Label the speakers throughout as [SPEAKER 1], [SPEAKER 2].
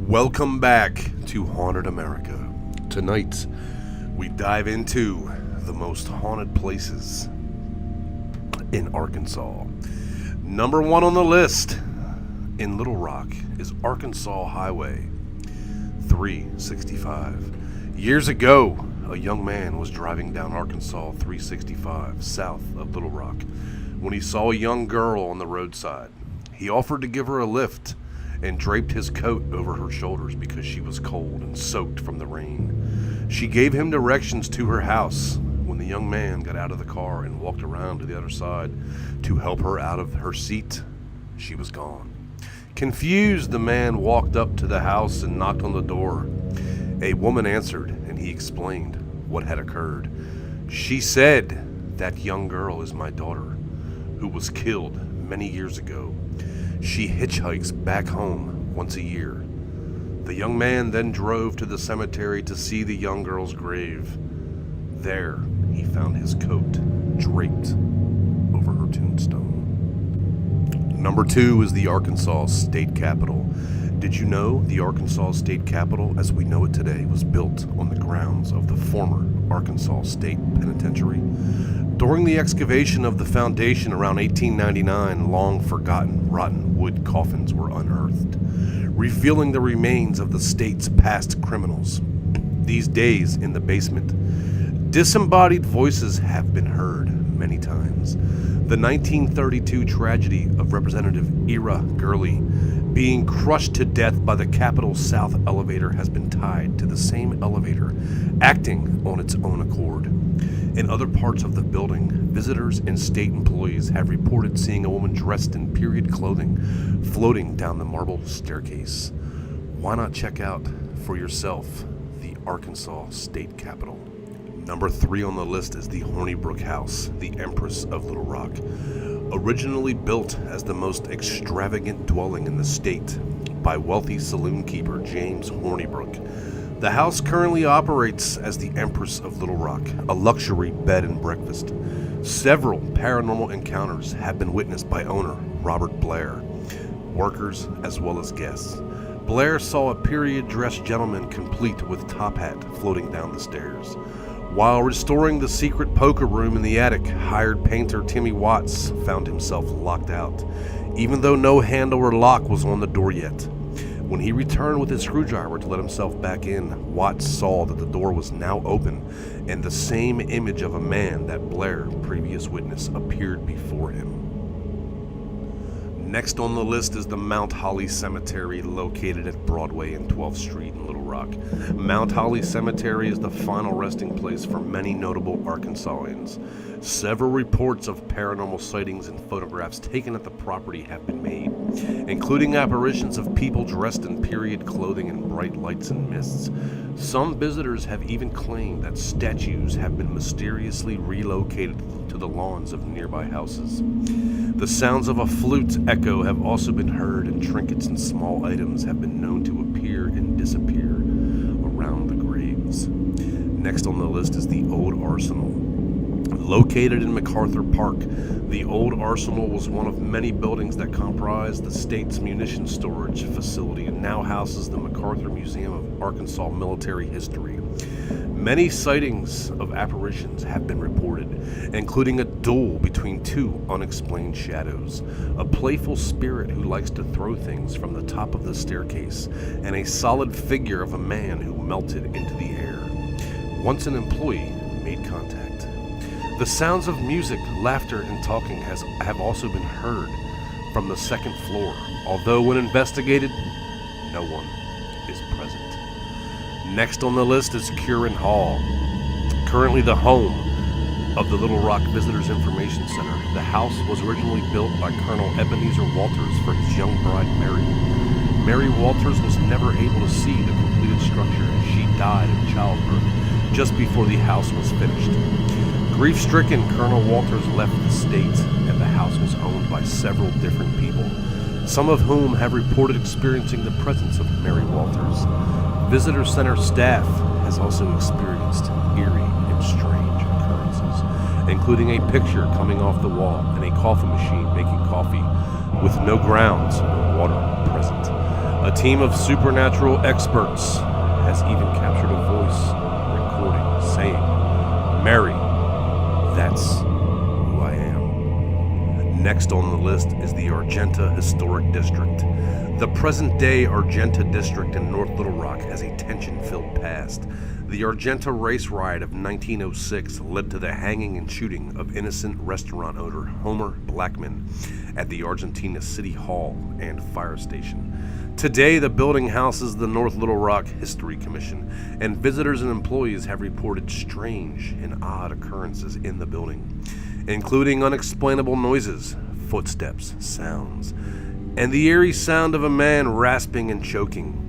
[SPEAKER 1] Welcome back to Haunted America. Tonight, we dive into the most haunted places in Arkansas. Number one on the list in Little Rock is Arkansas Highway 365. Years ago, a young man was driving down Arkansas 365 south of Little Rock when he saw a young girl on the roadside. He offered to give her a lift and draped his coat over her shoulders because she was cold and soaked from the rain. She gave him directions to her house. When the young man got out of the car and walked around to the other side to help her out of her seat, she was gone. Confused, the man walked up to the house and knocked on the door. A woman answered, and he explained what had occurred. She said, "That young girl is my daughter, who was killed many years ago. She hitchhikes back home once a year." The young man then drove to the cemetery to see the young girl's grave. There, he found his coat draped over her tombstone. Number two is the Arkansas State Capitol. Did you know the Arkansas State Capitol, as we know it today, was built on the grounds of the former Arkansas State Penitentiary? During the excavation of the foundation around 1899, long-forgotten rotten wood coffins were unearthed, revealing the remains of the state's past criminals. These days, in the basement, disembodied voices have been heard many times. The 1932 tragedy of Representative Ira Gurley being crushed to death by the Capitol South elevator has been tied to the same elevator, acting on its own accord. In other parts of the building, visitors and state employees have reported seeing a woman dressed in period clothing floating down the marble staircase. Why not check out for yourself the Arkansas State Capitol? Number three on the list is the Hornibrook House, the Empress of Little Rock. Originally built as the most extravagant dwelling in the state by wealthy saloon keeper James Hornibrook, the house currently operates as the Empress of Little Rock, a luxury bed and breakfast. Several paranormal encounters have been witnessed by owner Robert Blair, workers as well as guests. Blair saw a period-dressed gentleman complete with top hat floating down the stairs. While restoring the secret poker room in the attic, hired painter Timmy Watts found himself locked out, even though no handle or lock was on the door yet. When he returned with his screwdriver to let himself back in, Watts saw that the door was now open, and the same image of a man that Blair, previous witness, appeared before him. Next on the list is the Mount Holly Cemetery, located at Broadway and 12th Street in Little Rock. Mount Holly Cemetery is the final resting place for many notable Arkansasians. Several reports of paranormal sightings and photographs taken at the property have been made, including apparitions of people dressed in period clothing and bright lights and mists. Some visitors have even claimed that statues have been mysteriously relocated to the lawns of nearby houses. The sounds of a flute echo have also been heard, and trinkets and small items have been known to appear and disappear around the graves. Next on the list is the Old Arsenal. Located in MacArthur Park, the Old Arsenal was one of many buildings that comprised the state's munitions storage facility and now houses the MacArthur Museum of Arkansas Military History. Many sightings of apparitions have been reported, including a duel between two unexplained shadows, a playful spirit who likes to throw things from the top of the staircase, and a solid figure of a man who melted into the air. Once an employee made contact. The sounds of music, laughter, and talking have also been heard from the second floor, although when investigated, no one is present. Next on the list is Curran Hall, currently the home of the Little Rock Visitors Information Center. The house was originally built by Colonel Ebenezer Walters for his young bride, Mary. Mary Walters was never able to see the completed structure as she died in childbirth just before the house was finished. Grief-stricken, Colonel Walters left the state, and the house was owned by several different people, some of whom have reported experiencing the presence of Mary Walters. Visitor Center staff has also experienced eerie and strange occurrences, including a picture coming off the wall and a coffee machine making coffee with no grounds or water present. A team of supernatural experts has even captured a voice recording saying, "Mary, that's who I am." Next on the list is the Argenta Historic District. The present-day Argenta District in North Little Rock has a tension-filled past. The Argenta race riot of 1906 led to the hanging and shooting of innocent restaurant owner Homer Blackman at the Argentina City Hall and Fire Station. Today, the building houses the North Little Rock History Commission, and visitors and employees have reported strange and odd occurrences in the building, including unexplainable noises, footsteps, sounds, and the eerie sound of a man rasping and choking.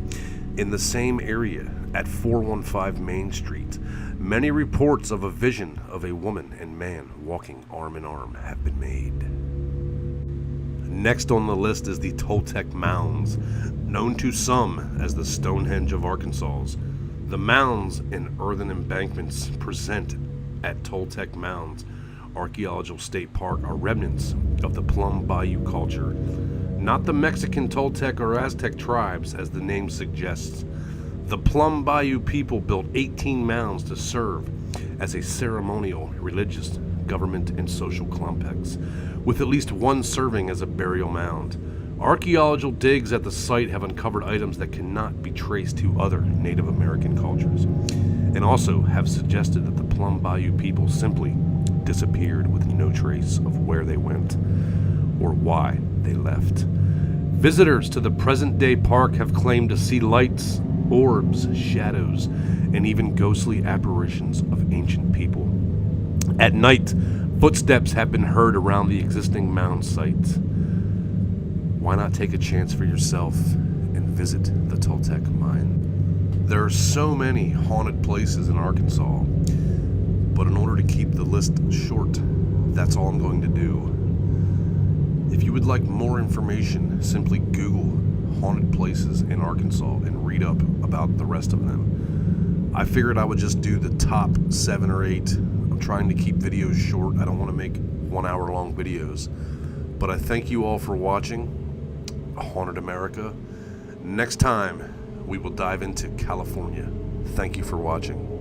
[SPEAKER 1] In the same area, at 415 Main Street, many reports of a vision of a woman and man walking arm in arm have been made. Next on the list is the Toltec Mounds, known to some as the Stonehenge of Arkansas. The mounds and earthen embankments present at Toltec Mounds Archaeological State Park are remnants of the Plum Bayou culture, not the Mexican Toltec or Aztec tribes as the name suggests. The Plum Bayou people built 18 mounds to serve as a ceremonial, religious, government, and social complex, with at least one serving as a burial mound. Archaeological digs at the site have uncovered items that cannot be traced to other Native American cultures, and also have suggested that the Plum Bayou people simply disappeared with no trace of where they went or why they left. Visitors to the present-day park have claimed to see lights, orbs, shadows, and even ghostly apparitions of ancient people. At night, footsteps have been heard around the existing mound site. Why not take a chance for yourself and visit the Toltec mine? There are so many haunted places in Arkansas, but in order to keep the list short, that's all I'm going to do. If you would like more information, simply Google haunted places in Arkansas and read up about the rest of them. I figured I would just do the top 7 or 8. I'm trying to keep videos short. I don't want to make 1 hour long videos. But I thank you all for watching Haunted America. Next time, we will dive into California. Thank you for watching.